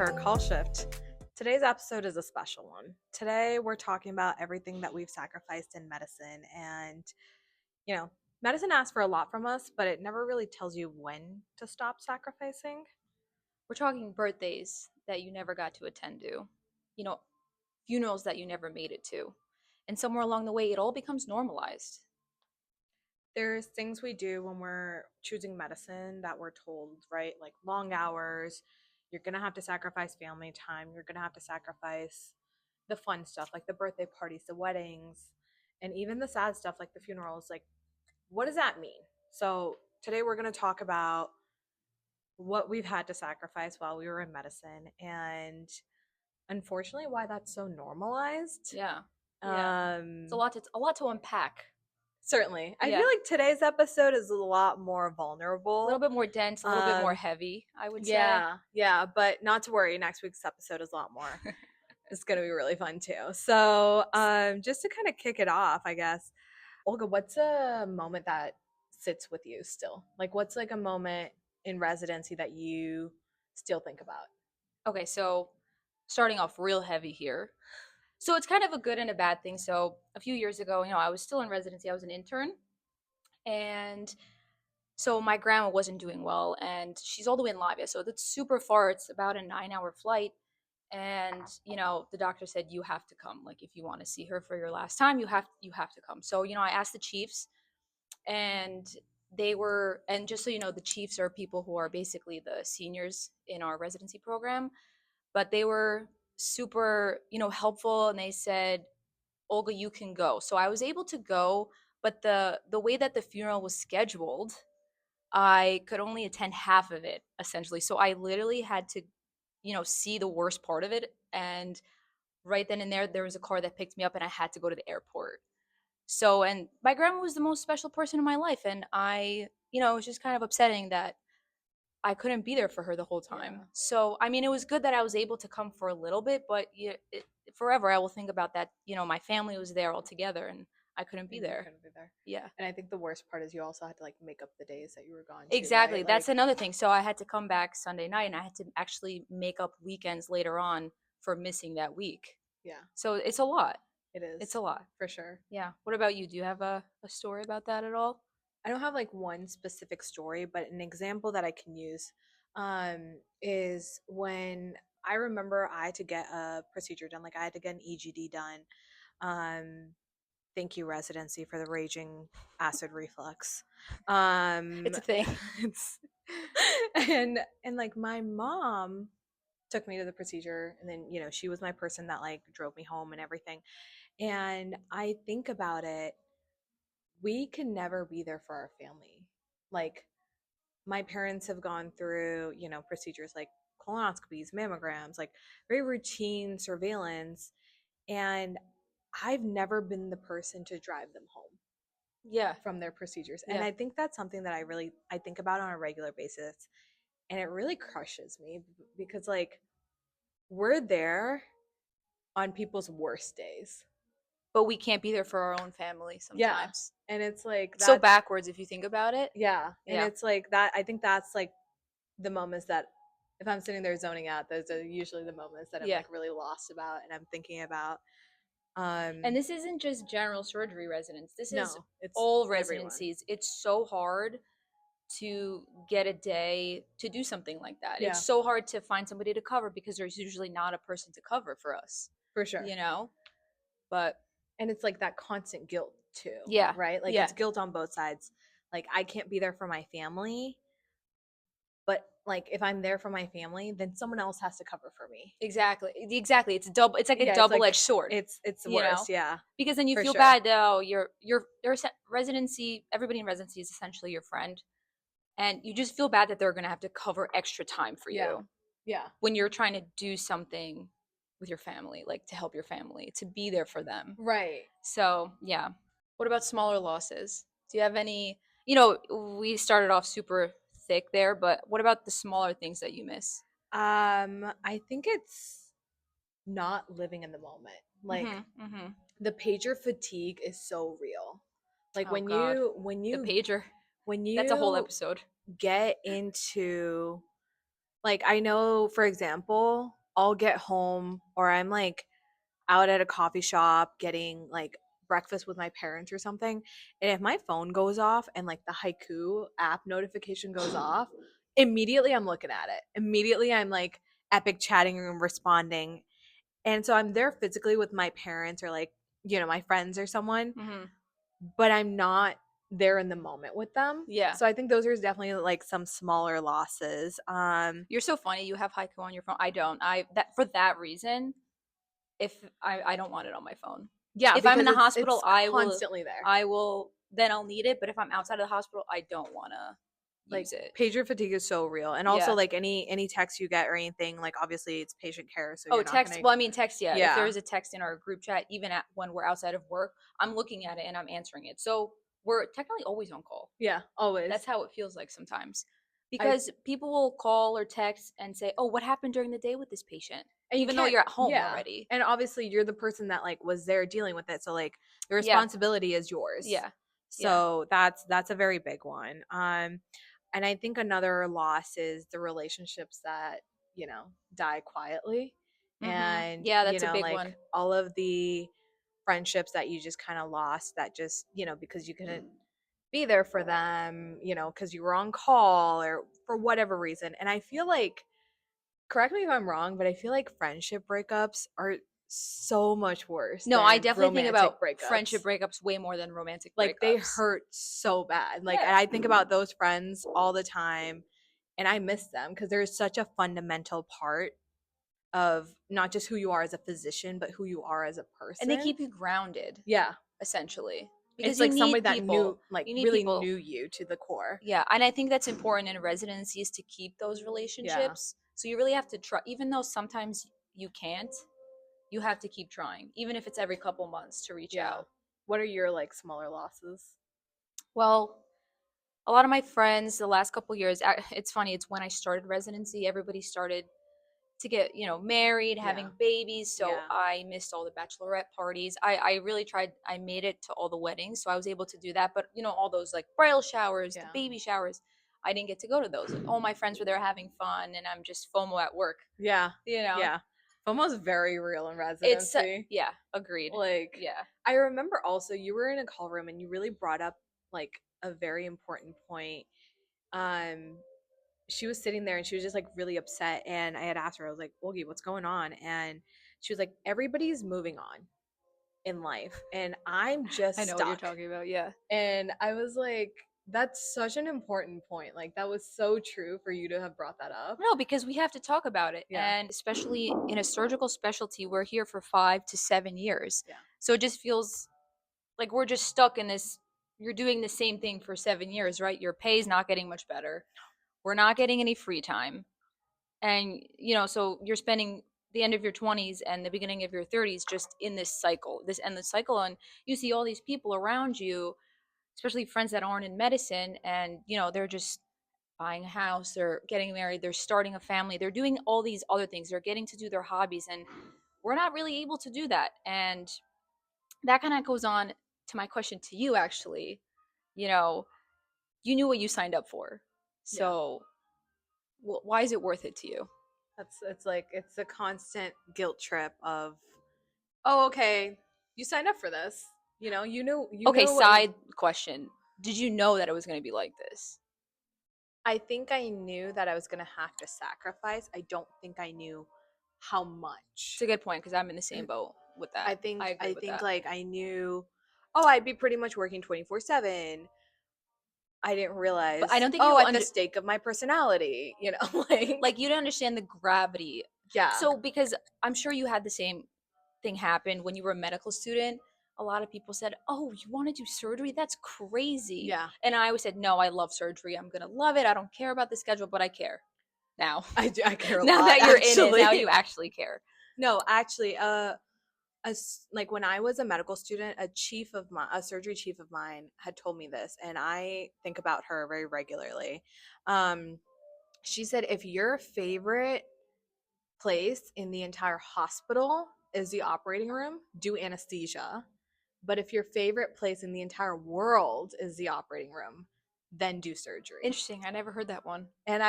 to our call shift. Today's episode is a special one. Today, we're talking about everything that we've sacrificed in medicine. And, you know, medicine asks for a lot from us, but it never really tells you when to stop sacrificing. We're talking birthdays that you never got to attend to, funerals that you never made it to. And somewhere along the way, it all becomes normalized. There's things we do when we're choosing medicine that we're told, right? Like long hours, you're going to have to sacrifice family time, you're going to have to sacrifice the fun stuff like the birthday parties, the weddings, and even the sad stuff like the funerals. Like, what does that mean? So, today we're going to talk about what we've had to sacrifice while we were in medicine and unfortunately why that's so normalized. Yeah. Yeah. It's a lot to unpack. Certainly. I Yeah. feel like today's episode is a lot more A vulnerable. little bit more dense, a little bit more heavy, I would say. Yeah, but not to worry. Next week's episode is a lot more. It's going to be really fun too. So, just to kind of kick it off, I guess, Olga, what's a moment that sits with you still? Like, what's like a moment in residency that you still think about? Okay, so starting off real heavy here. So it's kind of a good and a bad thing. So a few years ago, I was still in residency, I was an intern. And so my grandma wasn't doing well, and she's all the way in Latvia, so that's super far. It's about a 9-hour flight, and the doctor said you have to come. Like, if you want to see her for your last time, you have to come. So I asked the chiefs, and and just so you know, the chiefs are people who are basically the seniors in our residency program, but they were super helpful, and they said, Olga, you can go. So I was able to go, but the way that the funeral was scheduled, I could only attend half of it, essentially. So I literally had to, see the worst part of it. And right then and there was a car that picked me up, and I had to go to the airport. So, and my grandma was the most special person in my life. And it was just kind of upsetting that I couldn't be there for her the whole time. Yeah. So, I mean, it was good that I was able to come for a little bit, but forever I will think about that. My family was there all together, and I couldn't be there. Couldn't be there. Yeah. And I think the worst part is you also had to like make up the days that you were gone too, Exactly. right? That's Like, another thing. So I had to come back Sunday night, and I had to actually make up weekends later on for missing that week. yeah, So it's a lot. it is. It's a lot. For sure. Yeah. What about you? Do you have a story about that at all? I don't have like one specific story, but an example that I can use is when I remember I had to get a procedure done. Like I had to get an EGD done. Um, thank you, residency, for the raging acid reflux. It's a thing. It's, and like my mom took me to the procedure, and then she was my person that like drove me home and everything. And I think about it, we can never be there for our family. Like my parents have gone through, procedures like colonoscopies, mammograms, like very routine surveillance. And I've never been the person to drive them home Yeah. from their procedures. And Yeah. I think that's something that I think about on a regular basis. And it really crushes me because like we're there on people's worst days. But we can't be there for our own family Yeah. sometimes. And it's like So backwards if you think about it. yeah. And Yeah. it's like that. I think that's like the moments that if I'm sitting there zoning out, those are usually the moments that I'm Yeah. like really lost about and I'm thinking about. And this isn't just general surgery residents. This is it's all everyone. residencies. It's so hard to get a day to do something like that. Yeah. It's so hard to find somebody to cover because there's usually not a person to cover for us. For sure. But and it's like that constant guilt too. Yeah. Right? Like Yeah. it's guilt on both sides. Like I can't be there for my family, but like if I'm there for my family, then someone else has to cover for me. Exactly. It's like a double-edged sword. It's the worst, yeah. Because then you For feel sure. bad though. Your residency, everybody in residency is essentially your friend. And you just feel bad that they're going to have to cover extra time for you. Yeah. When you're trying to do something with your family, like to help your family, to be there for them. Right. So, yeah. What about smaller losses? Do you have any, we started off super thick there, but what about the smaller things that you miss? I think it's not living in the moment. Like the pager fatigue is so real. Like Oh, when God. you The pager. when you That's a whole episode. get into Like I know, for example, I'll get home or I'm like out at a coffee shop getting like breakfast with my parents or something, and if my phone goes off and like the Haiku app notification goes off, immediately I'm looking at it. Immediately I'm like epic chatting and responding. And so I'm there physically with my parents or like, my friends or someone, Hmm. but I'm not there in the moment with them. Yeah. So I think those are definitely like some smaller losses. You're so funny. You have haiku on your phone. I don't. I that for that reason, if I don't want it on my phone. Yeah, If I'm in because the it's hospital, I will constantly there. I will then I'll need it, but if I'm outside of the hospital, I don't want to Like use it. pager fatigue is so real. And also Yeah. like any text you get or anything, like obviously it's patient care, so Oh, you're not text. gonna. Well, I mean, text. Yeah. If there Yeah. is a text in our group chat, even when we're outside of work, I'm looking at it and I'm answering it. So we're technically always on call. Yeah, always. That's how it feels like sometimes. I Because people will call or text and say, "Oh, what happened during the day with this patient?" and you Even though can't. you're at home Yeah. already. And obviously you're the person that like was there dealing with it, so like the Yeah. responsibility is yours. Yeah. Yeah. So that's a very big one. And I think another loss is the relationships that, die quietly. Mhm. And, Yeah, that's a big like one. all of the friendships that you just kind of lost that just, because you couldn't be there for them, because you were on call or for whatever reason. And I feel like, correct me if I'm wrong, but I feel like friendship breakups are so much worse No, I than definitely think romantic about friendship breakups. breakups way more than romantic Like they breakups. hurt so bad. Like Yeah. I think about those friends all the time and I miss them because they're such a fundamental part of not just who you are as a physician, but who you are as a And they person. keep you grounded, Yeah. essentially. Because It's you like somebody need that people. knew, like You need really people. knew you to the core. Yeah, and I think that's important in residencies to keep those Yeah. relationships. So you really have to try, even though sometimes you can't, you have to keep trying, even if it's every couple months to reach Yeah. out. What are your like smaller losses? Well, a lot of my friends the last couple years, it's funny, it's when I started residency, everybody started to get, married, Yeah. having babies. So Yeah. I missed all the bachelorette parties. I really tried, I made it to all the weddings. So I was able to do that. But, all those like bridal showers, the Yeah. baby showers, I didn't get to go to those. All my friends were there having fun, and I'm just FOMO at work, Yeah. you know? Yeah. FOMO's very real in It's, residency. yeah, agreed. Like, Yeah. I remember also you were in a call room and you really brought up like a very important point. Um, she was sitting there and she was just like really upset. And I had asked her, I was like, Wolgie, what's going on? And she was like, everybody's moving on in life and I'm I just know what you're stuck. talking about. Yeah. And I was like, that's such an important point. Like, that was so true for you to have brought that up. No, because we have to talk about it. Yeah. And especially in a surgical specialty, we're here for 5 to 7 years. Yeah. So it just feels like we're just stuck in this. You're doing the same thing for 7 years, right? Your pay's not getting much better. We're not getting any free time. And, so you're spending the end of your 20s and the beginning of your 30s just in this cycle, this endless cycle. And you see all these people around you, especially friends that aren't in medicine, and, they're just buying a house, they're getting married, they're starting a family, they're doing all these other things, they're getting to do their hobbies. And we're not really able to do that. And that kind of goes on to my question to you, actually. You know, you knew what you signed up for. Yeah. So why is it worth it to you? It's like it's a constant guilt trip of, oh, okay, you signed up for this. You knew Okay, what you. side question. Did you know that it was going to be like this? I think I knew that I was gonna have to sacrifice. I don't think I knew how It's much. a good point because I'm in the same boat with that. I I think agree I with think that. like I knew, oh, I'd be pretty much working 24/7. I didn't But I realize, don't think oh, you at the stake of my personality, like you don't understand the gravity. yeah, So because I'm sure you had the same thing happen when you were a medical student. A lot of people said, "Oh, you want to do surgery? That's crazy." yeah. And I always said, "No, I love surgery. I'm going to love it. I don't care about the schedule, but I care." Now. I care a Now lot that you're in it, now actually. you actually care. No, actually, like when I was a medical student, a surgery chief of mine had told me this, and I think about her very regularly. Um, she said, if your favorite place in the entire hospital is the operating room, do anesthesia. But if your favorite place in the entire world is the operating room, then do surgery. Interesting. I never heard that one. And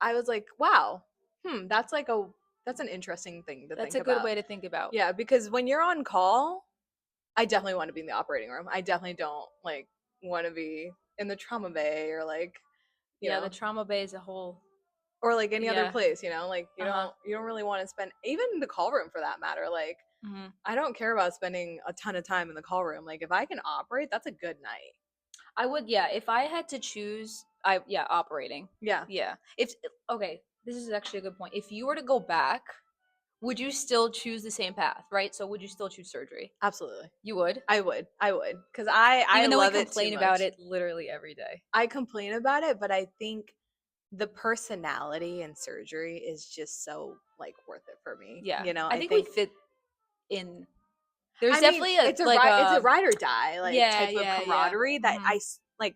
I was like, wow, that's like that's an interesting thing to That's think a good about. way to think about. Yeah, because when you're on call, I definitely want to be in the operating room. I definitely don't like want to be in the trauma bay or like, you Yeah, the know, trauma bay is a whole. or like any other Yeah. place, like Uh-huh. you don't really want to spend even the call room for that matter. Like Hmm. I don't care about spending a ton of time in the call room. Like if I can operate, that's a good night. I would, yeah, if I had to choose, yeah, operating. Yeah, Yeah. If okay, this is actually a good point. If you were to go back, would you still choose the same path, right? So would you still choose surgery? absolutely. You would? I would, because I Even though we love it too complain about much. it literally every day. I complain about it, but I think the personality in surgery is just so like worth it for me. Yeah. I I think we think fit in. There's I mean definitely a it's a ride or die like yeah, type of yeah, yeah. camaraderie that Hmm. like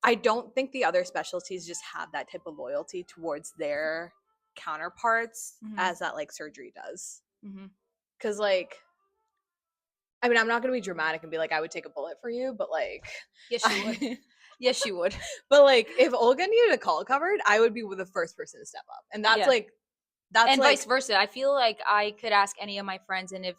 I don't think the other specialties just have that type of loyalty towards their counterparts Hmm. as that like surgery does. Hmm. Cause like I mean I'm not gonna be dramatic and be like I would take a bullet for you, but like Yes, you would. I, Yes, you would. but like if Olga needed a call covered, I would be the first person to step up. And Yeah. that's And vice like versa. I feel like I could ask any of my friends, and if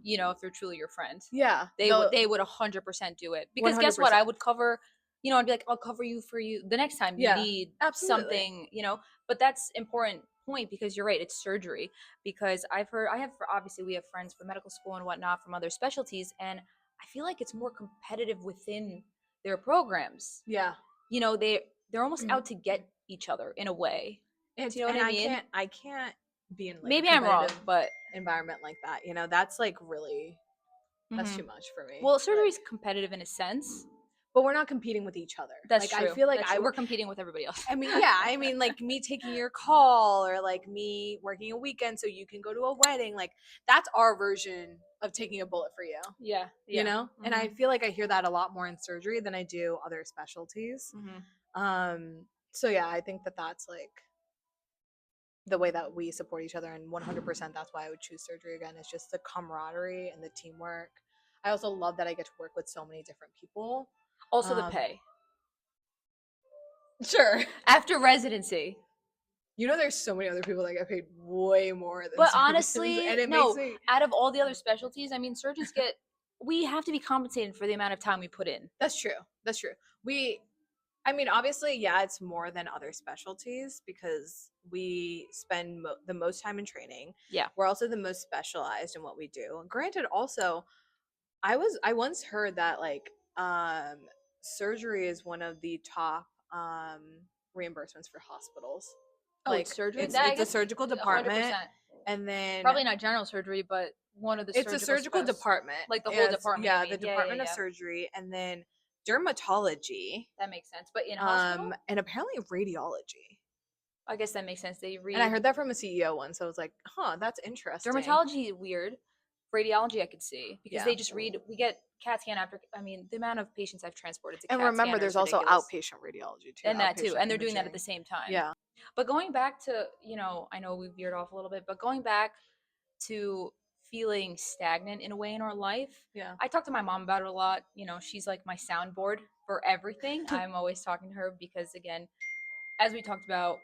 if they're truly your friend, yeah, they would 100% do it. Because guess what? I 100%. would cover, I'd be like, I'll cover you for you the next time you Yeah, need absolutely. something, But that's important point because you're right. It's surgery. Because I have, obviously we have friends from medical school and whatnot from other specialties, and I feel like it's more competitive within their programs. Yeah. They're almost out to get each other in a way. Do It's you know what and I mean? I can't be in like a Maybe I'm competitive wrong, but environment like that. That's like really that's hmm, too much for me. well, surgery Like is competitive in a sense. but we're not competing with each other. That's Like I true. feel like That's true. We're competing with everybody else. I mean, yeah, I mean like me taking your call or like me working a weekend so you can go to a wedding, like that's our version of taking a bullet for you. Yeah, You yeah. know? And I Hmm. feel like I hear that a lot more in surgery than I do other specialties. Hmm. So yeah, I think that that's like the way that we support each other, and 100% that's why I would choose surgery again. It's just the camaraderie and the teamwork. I also love that I get to work with so many different people. Also, the um pay sure. after residency. There's so many other people that get paid way more than But surgeons, honestly, and it makes no. me Out of all the other specialties, I mean, surgeons get. We have to be compensated for the amount of time we put in. that's true. That's true. I mean, obviously, yeah, it's more than other specialties because we spend the most time in training. Yeah. We're also the most specialized in what we do. And granted, also, I once heard that like surgery is one of the top reimbursements for hospitals. Oh, it's Like surgery. That I it's a guess surgical department, 100%. and then Probably not general surgery, but one of the it's a surgical surgical department. like the whole Yes, department. You yeah, the mean? Yeah, yeah, Department of yeah. Surgery, and then dermatology, That makes sense. But in hospital, and apparently radiology. I guess that makes sense. They And I read heard that from a CEO once, so I was like, huh, that's interesting. dermatology weird. Radiology I could see because Yeah. they just read. We get CAT scan after. I mean, the amount of patients I've transported to And CAT remember, scanner there's is also ridiculous. outpatient radiology too, And that too, outpatient and they're doing that at imaging. the same time. Yeah. But going back to I know we veered off a little bit, but going back to feeling stagnant in a way in our life. Yeah. I talk to my mom about it a lot. She's like my soundboard for everything. I'm always talking to her because, again, as we talked about,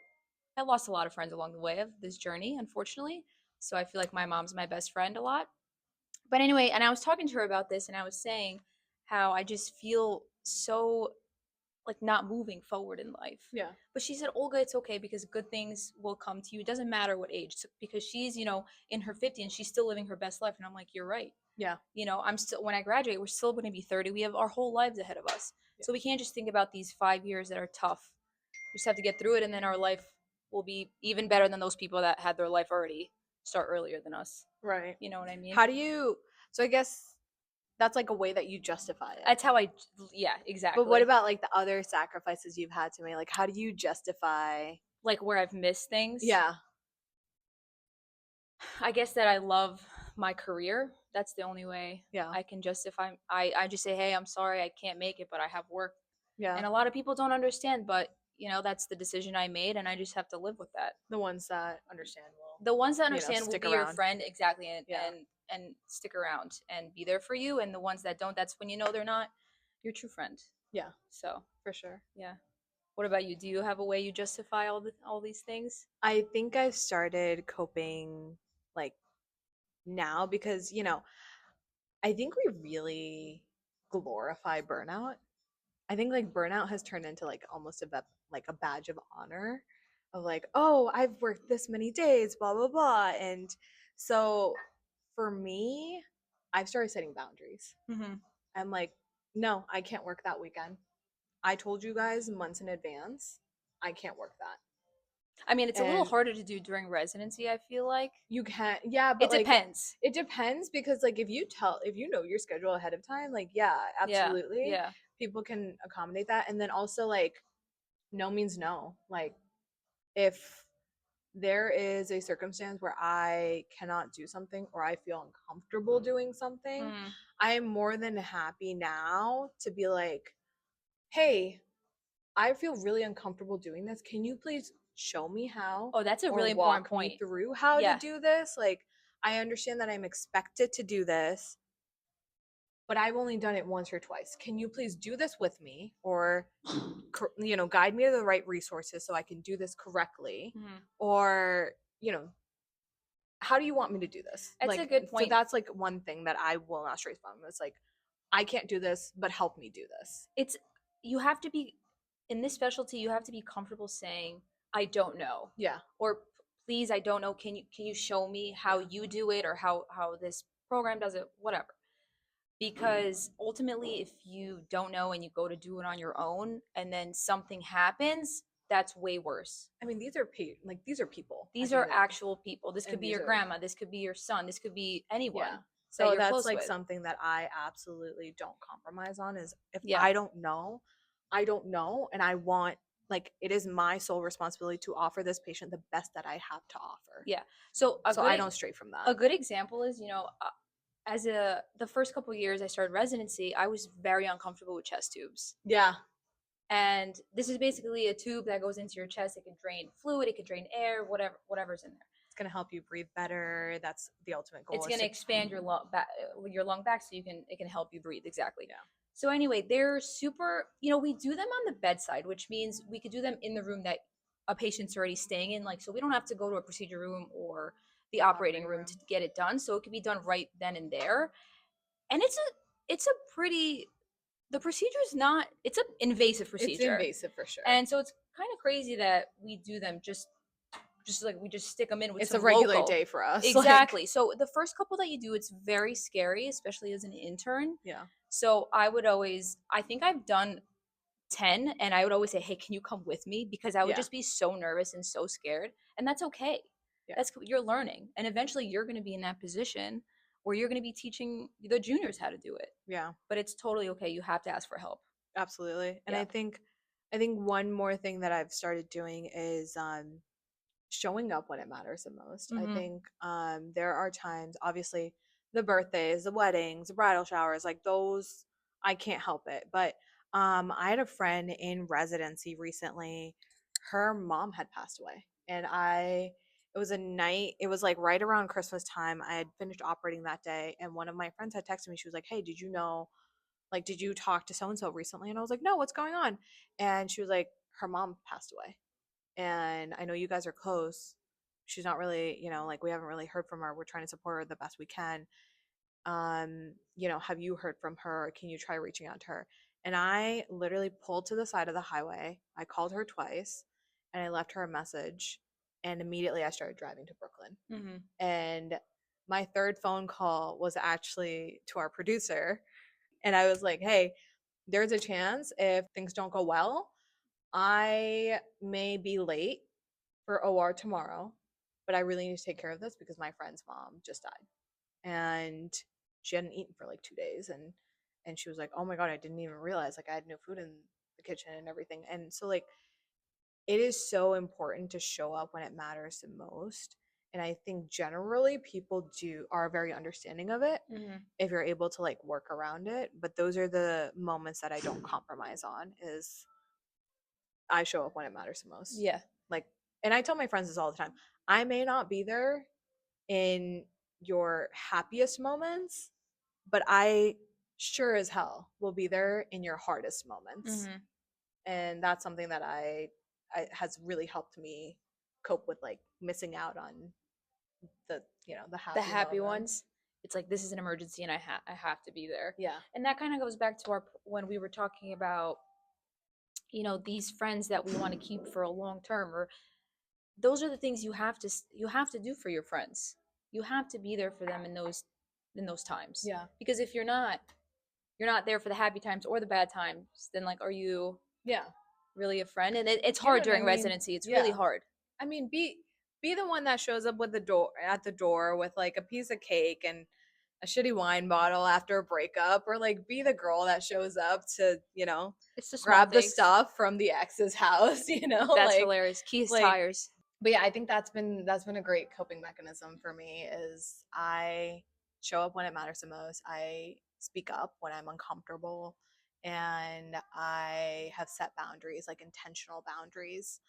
I lost a lot of friends along the way of this journey, unfortunately. So I feel like my mom's my best friend a lot. But anyway, and I was talking to her about this, and I was saying how I just feel so like not moving forward in life. Yeah. But she said, Olga, it's okay because good things will come to you. It doesn't matter what age, because she's, in her 50s and she's still living her best life. And I'm like, you're right. Yeah. I'm still, when I graduate, we're still going to be 30. We have our whole lives ahead of us. Yeah. So we can't just think about these 5 years that are tough. We just have to get through it. And then our life will be even better than those people that had their life already start earlier than us. Right. You know what I mean? So I guess that's like a way that you justify it. That's how yeah, exactly. But what about like the other sacrifices you've had to make? Like, how do you justify? Like where I've missed things? Yeah. I guess that I love my career. That's the only way Yeah. I can justify. I just say, hey, I'm sorry, I can't make it, but I have work. Yeah. And a lot of people don't understand, but that's the decision I made, and I just have to live with that. The ones that understand will. The ones that understand will stick be around. your friend, exactly, and, Yeah. and stick around and be there for you. And the ones that don't, that's when they're not your true friend. Yeah. So For sure. yeah. What about you? Do you have a way you justify all these things? I think I've started coping like now because, I think we really glorify burnout. I think like burnout has turned into like almost like a badge of honor of like, oh, I've worked this many days, blah blah blah. And so for me, I've started setting boundaries. Mm-hmm. I'm like, no, I can't work that weekend. I told you guys months in advance, I can't work that. I mean, it's a little And harder to do during residency, I feel like. you can't, yeah, but It like depends. it depends because like if you know your schedule ahead of time, like yeah, Yeah. absolutely. Yeah. People can accommodate that. And then also like no means no. Like if there is a circumstance where I cannot do something or I feel uncomfortable doing something, Mm. I am more than happy now to be like, hey, I feel really uncomfortable doing this. Can you please show me how Oh, that's a or really important walk me point. through how to Yeah. do this? Like, I understand that I'm expected to do this, but I've only done it once or twice. Can you please do this with me or guide me to the right resources so I can do this correctly? Mhm. Or, how do you want me to do this? That's a Like, good so point. that's like one thing that I will not stray from. It's like, I can't do this, but help me do this. It's you have to be in this specialty, you have to be comfortable saying, I don't know. Yeah. Or please, I don't know. Can you show me how Yeah. you do it or how this program does it? Whatever. Because ultimately, if you don't know and you go to do it on your own and then something happens, that's way worse. I mean, these are people at These the are end of the day. actual people. This could And be these your are grandma, this could be your son, this could be yeah. anyone that So you're that's close like with. something that I absolutely don't compromise on is if Yeah. I don't know, I don't know and I want like it is my sole responsibility to offer this patient the best that I have to offer. Yeah. So So I don't stray from that. a good example is, as the first couple years I started residency, I was very uncomfortable with chest tubes. Yeah. And this is basically a tube that goes into your chest. It can drain fluid, it can drain air, whatever's in there. It's going to help you breathe better. That's the ultimate goal It's is going to to expand your lung back so it can help you breathe exactly. yeah. So anyway, they're super, we do them on the bedside, which means we could do them in the room that a patient's already staying in, like, so we don't have to go to a procedure room or the operating Operating room room. to get it done. So it can be done right then and there. And it's a pretty the procedure is not it's an invasive It's procedure. invasive for sure. And so it's kind of crazy that we do them just like we just stick them in with It's a some regular local. day for us. Like Exactly. So the first couple that you do, it's very scary, especially as an intern. yeah. So I think I've done 10 and I would always say, hey, can you come with me? Because I would Yeah. just be so nervous and so scared. And that's okay. Yeah. You're learning. And eventually you're going to be in that position where you're going to be teaching the juniors how to do it. Yeah. But it's totally okay. You have to ask for help. Absolutely. And Yeah. I think one more thing that I've started doing is showing up when it matters the most. I Mm-hmm. think there are times, obviously, the birthdays, the weddings, the bridal showers, like those, I can't help it. But I had a friend in residency recently. Her mom had passed away, and it was a night. It was like right around Christmas time. I had finished operating that day, and one of my friends had texted me. She was like, "Hey, did you know? Like, did you talk to so and so recently?" And I was like, "No, what's going on?" And she was like, "Her mom passed away." And I know you guys are close. She's not really, like we haven't really heard from her. We're trying to support her the best we can. Have you heard from her? Can you try reaching out to her? And I literally pulled to the side of the highway. I called her twice and I left her a message. And immediately I started driving to Brooklyn. Mm-hmm. And my third phone call was actually to our producer. And I was like, hey, there's a chance if things don't go well, I may be late for OR tomorrow, but I really need to take care of this because my friend's mom just died. And she hadn't eaten for like 2 days and she was like, oh my God, I didn't even realize like I had no food in the kitchen and everything. And so like it is so important to show up when it matters the most. And I think generally people are very understanding of it Mm-hmm. if you're able to like work around it. But those are the moments that I don't compromise on is I show up when it matters the most. Yeah. Like, and I tell my friends this all the time. I may not be there in your happiest moments, but I sure as hell will be there in your hardest moments. Mm-hmm. And that's something that I has really helped me cope with like missing out on the the The happy happy moments. ones, it's like this is an emergency and I have to be there. Yeah. And that kind of goes back to our when we were talking about, these friends that we want to keep for a long term, or those are the things you have to do for your friends. You have to be there for them in those times. Yeah. Because if you're not there for the happy times or the bad times, then like are you Yeah. really a friend? And it's You know hard what I during mean? residency. It's really Yeah. hard. I mean, be the one that shows up with the door at the door with like a piece of cake and a shitty wine bottle after a breakup, or like be the girl that shows up to, It's the small grab the things. stuff from the ex's house, That's like hilarious. Keys like tires. but yeah, I think that's been a great coping mechanism for me is I show up when it matters the most. I speak up when I'm uncomfortable, and I have set boundaries, like intentional boundaries.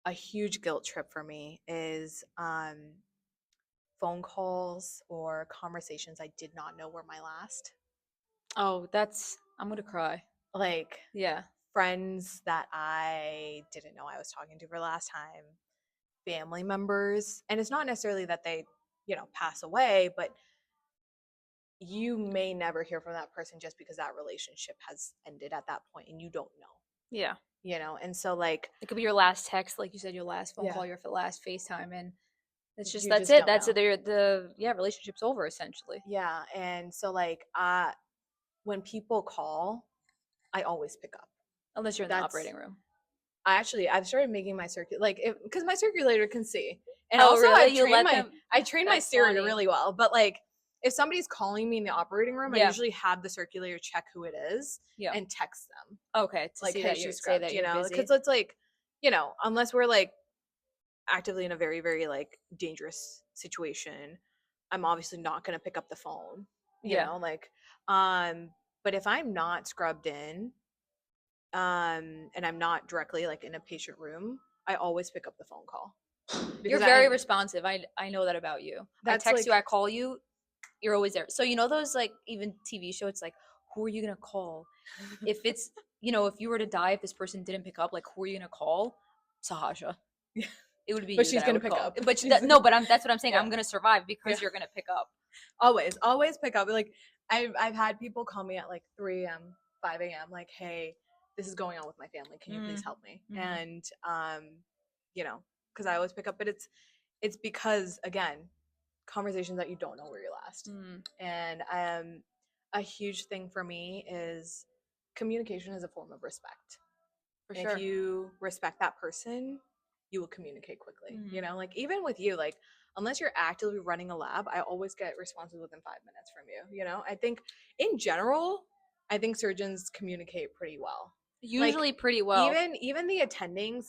A huge guilt trip for me is phone calls or conversations I did not know were my last. Oh, I'm gonna cry. Like Yeah. friends that I didn't know I was talking to for the last time, family members. And it's not necessarily that they, pass away, but you may never hear from that person just because that relationship has ended at that point and you don't know, Yeah. And so like It could be your last text, like you said, your last phone yeah, call, your last FaceTime, and you that's just it. don't That's it. know. The yeah, relationship's over essentially. Yeah, and so like when people call, I always pick up. Unless you're in the That's operating room. I've started making my because my circulator can see. And Oh, also really? You let them? I trained my That's stereo funny. really well, but like if somebody's calling me in the operating room, I Yeah. usually have the circulator check who it is Yeah. and text them Okay. To like, see "Hey, that you're she's say scrubbed," that you're because busy. it's like, unless we're like actively in a very, very like dangerous situation, I'm obviously not going to pick up the phone, Yeah. like, um, but if I'm not scrubbed in, and I'm not directly like in a patient room, I always pick up the phone call You're because very responsive. I know that about you. I that's text you. like I call you. You're always there. So you know those like even TV show. It's like who are you gonna call if it's if you were to die if this person didn't pick up, like who are you gonna call? Sahasha. yeah, It would be but you she's that I gonna would pick call. up. But She's no, but that's what I'm saying. yeah, I'm gonna survive yeah. because you're gonna pick up. Always pick up. Like I've had people call me at like 3 a.m., 5 a.m. like, "Hey, this is going on with my family. Can you please help me?" Mm-hmm. And you know, because I always pick up, but it's because again, conversations that you don't know where you're last. Mm, And a huge thing for me is communication is a form of respect. for And if sure. you respect that person, you will communicate quickly. Mm-hmm. Like even with you, like unless you're actively running a lab, I always get responses within 5 minutes from you. I think in general, I think surgeons communicate pretty well. Like Usually pretty well. even the attendings,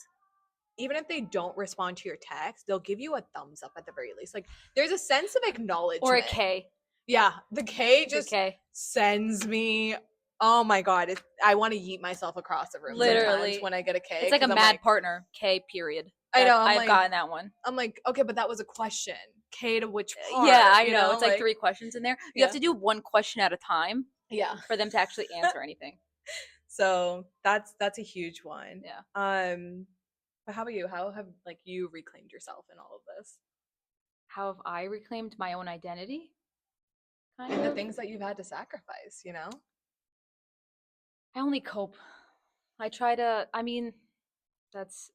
even if they don't respond to your text, they'll give you a thumbs up at the very least. Like there's a sense of Or a acknowledgement. K. Yeah, the K The just K. sends me. Oh my god, I want to yeet myself across the room sometimes Literally. when I get a K It's like a because I'm mad like, partner. K period. I know, I've gotten that one. I'm like, okay, but that was a question. K to which Yeah, part? I know. It's like Like, three questions in there. You have yeah, to do one question at a time yeah. for them to actually answer anything. So that's a huge one. Yeah. But how about you? How have like you reclaimed yourself in all of this How have I reclaimed my own identity? Kind and the of. things that you've had to sacrifice? I only cope. I try to, I mean, that's,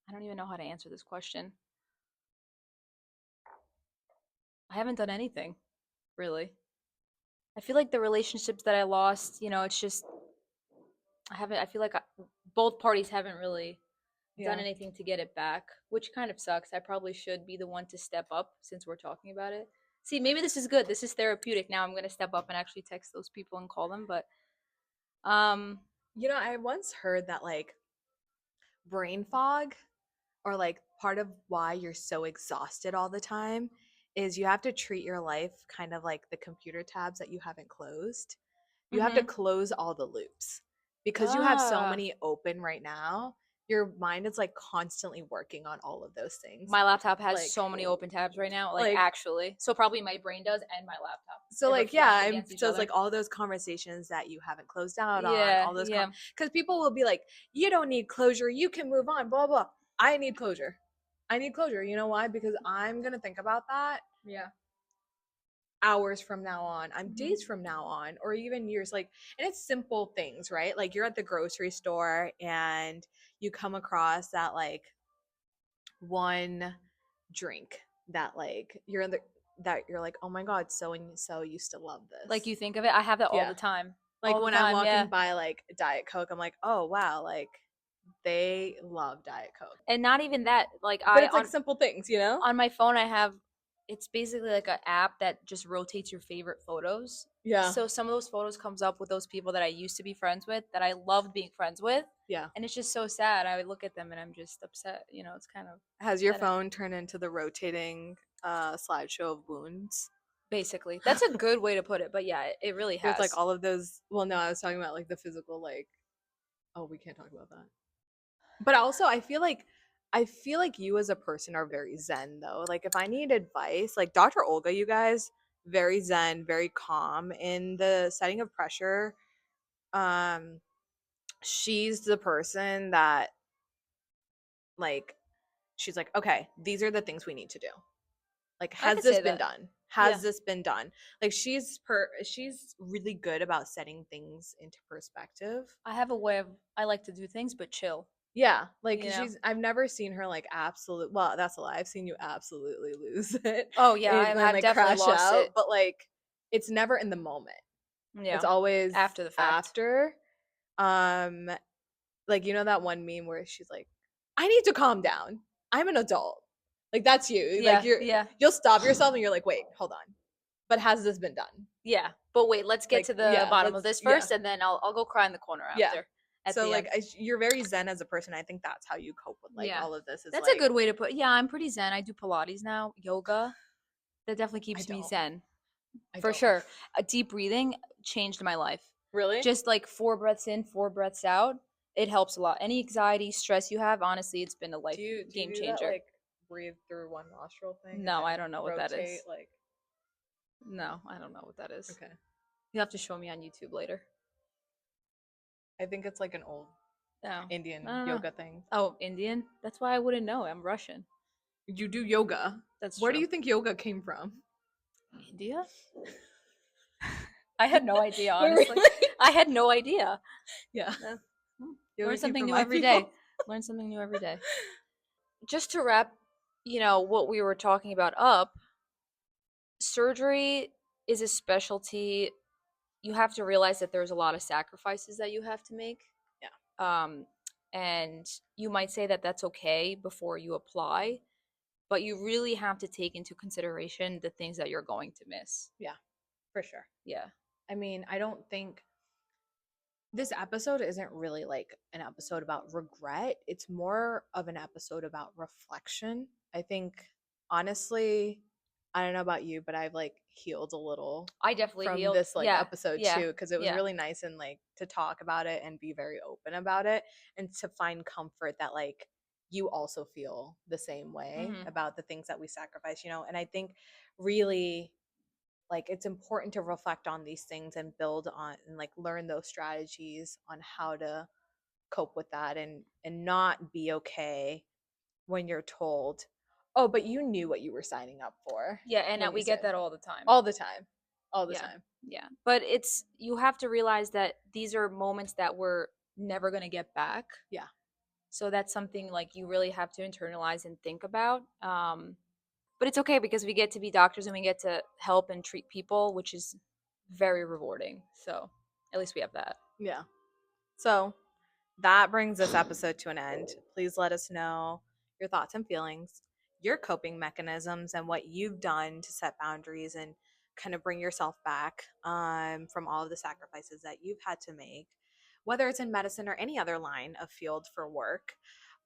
I don't even know how to answer this question. I haven't done anything, really. I feel like the relationships that I lost, it's just, I feel like both parties haven't really done Yeah. anything to get it back, which kind of sucks. I probably should be the one to step up since we're talking about it. See, maybe this is good. This is therapeutic. Now I'm going to step up and actually text those people and call them, but um I once heard that like brain fog or like part of why you're so exhausted all the time is you have to treat your life kind of like the computer tabs that you haven't closed. You have to mhm. close all the loops because you have so Ah, many open right now your mind is like constantly working on all of those things. My laptop has Like, so many open tabs right now, like like actually. So probably my brain does and my laptop. so They're like yeah, reflected I'm against each so it's other. like all those conversations that you haven't closed out on, Yeah, all those yeah, because people will be like, you don't need closure, you can move on, blah blah. I need closure. I need closure. You know why? Because I'm gonna think about that yeah. hours from now on, I'm Hmm. days from now on, or even years. Like, and it's simple things, right? Like you're at the grocery store and you come across that like one drink that like you're in the that you're like, oh my god, so and so used to love Like this. you think of it, I have that all Yeah. the time. Like All the when I'm time, walking yeah. by like Diet Coke, I'm like, oh wow, like they love Diet Coke. And not even that, like But I it's like simple things, you know? on my phone I have, it's basically like an app that just rotates your favorite photos. Yeah. So some of those photos comes up with those people that I used to be friends with, that I loved being friends with, Yeah. and it's just so sad. I would look at them and I'm just upset. It's kind of Has your upsetting. phone turned into the rotating slideshow of wounds? Basically, that's a good way to put it. But yeah, it really With like has. all of those, well no, I was talking about like the physical, like, oh we can't talk about that. But also I feel like you as a person are very zen though. Like if I need advice, like Dr. Olga, you guys, very zen, very calm in the setting of pressure. Um she's the person that like she's like, okay, these are the things we need to do. Like, I has could this say been that. done? Yeah, Has this been done? Like she's really good about setting things into perspective. I have a way of, I like to do things, but chill. Yeah, like You know. I've never seen her like absolute. Well, that's a lie. I've seen you absolutely lose it Oh yeah, and I've like definitely crash lost out. it. But like, it's never in the moment. It's Yeah, always after the fact. after. Um, like you know that one meme where she's like, "I need to calm down. I'm an adult." Like that's you. Like Yeah, yeah, you'll stop yourself and you're like, "Wait, hold on." But has this been done? yeah. But wait, let's get Like, to the yeah, bottom of let's this yeah. first, and then I'll go cry in the corner Yeah. after, at So the like end. you're very zen as a person. I think that's how you cope with like Yeah, all of this is that's a like good way to put. Yeah, I'm pretty zen. I do Pilates now, yoga. That definitely I keeps me don't. zen I for don't. sure. A deep breathing changed my life. Really? Just like 4 breaths in, 4 breaths out. It helps a lot. Any anxiety, stress you have, honestly, it's been a life Do you game do that changer. like breathe through one nostril thing and No, then I don't know what that rotate is. like No, I don't know what that is. okay. You have to show me on YouTube later. I think it's like an old No, I Indian don't know. yoga thing. Oh, Indian? That's why I wouldn't know. I'm Russian. You do yoga. That's Where do true. you think yoga came from? India? I had no idea, Wait, honestly. really? I had no idea. Yeah. Uh, Learn Yoga came something from new my every day. people. Learn something new every day. Just to wrap, what we were talking about up, surgery is a specialty. You have to realize that there's a lot of sacrifices that you have to make. Yeah. Um, and you might say that that's okay before you apply, but you really have to take into consideration the things that you're going to miss. Yeah, for sure. Yeah. I mean, I don't think this episode isn't really like an episode about regret. It's more of an episode about reflection. I think honestly, I don't know about you, but I've like healed a little I definitely from healed. this like Yeah. episode Yeah. too because it was Yeah. really nice and like to talk about it and be very open about it and to find comfort that like you also feel the same way Hmm. about the things that we sacrifice, and I think really like it's important to reflect on these things and build on and like learn those strategies on how to cope with that and not be okay when you're told, oh but you knew what you were signing up for Yeah. And when you we get said that all the time. all the time, all the Yeah. time. Yeah. But you have to realize that these are moments that we're never going to get back. Yeah. So that's something like you really have to internalize and think about. But it's okay because we get to be doctors and we get to help and treat people, which is very rewarding. So at least we have that. Yeah. So that brings this episode to an end. Please let us know your thoughts and feelings, your coping mechanisms, and what you've done to set boundaries and kind of bring yourself back from all of the sacrifices that you've had to make, whether it's in medicine or any other line of field for work.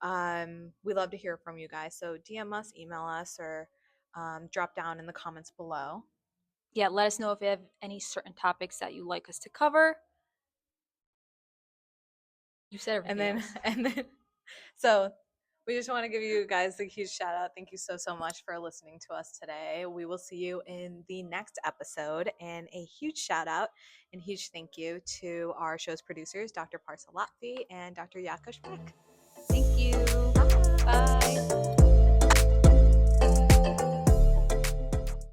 We love to hear from you guys. So DM us, email us, or drop down in the comments below. Yeah, let us know if you have any certain topics that you like us to cover. You said And everything then else. and then So we just want to give you guys a huge shout out. Thank you so, so much for listening to us today. We will see you in the next episode. And a huge shout out and huge thank you to our show's producers, Dr. Parsa Latvi and Dr. Yakosh Beck.